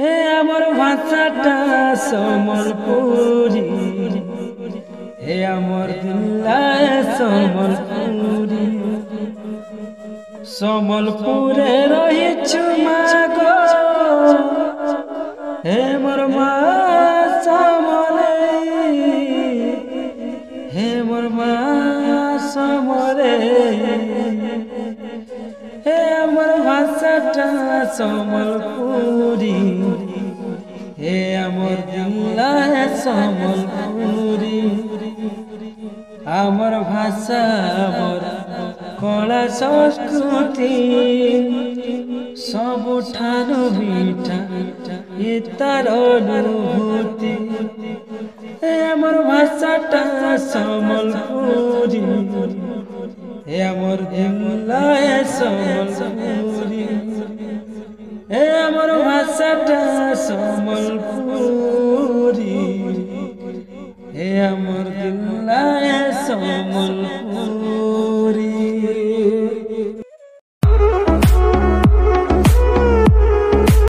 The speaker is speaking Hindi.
हे आमर भाषाटा सम्बलपुरी हे आमर दिल्ला सम्बलपुरी सम्बलपुरे रहिछु मागो हे मोर मा समले हे मोर मा समले हे आमर भाषाटा सम्बलपुरी हे आमर दिल्ला सम्बलपुरी आमर भाषा मोर कला संस्कृति सबुठानु मीठा ये तार अनुभूति हे आमर भाषाटा सम्बलपुरी हे आमर दिल्ला सम्बलपुरी हे आमर भाषाटा सम्बलपुरी हे आमर दिल्ला सम्बलपुरी।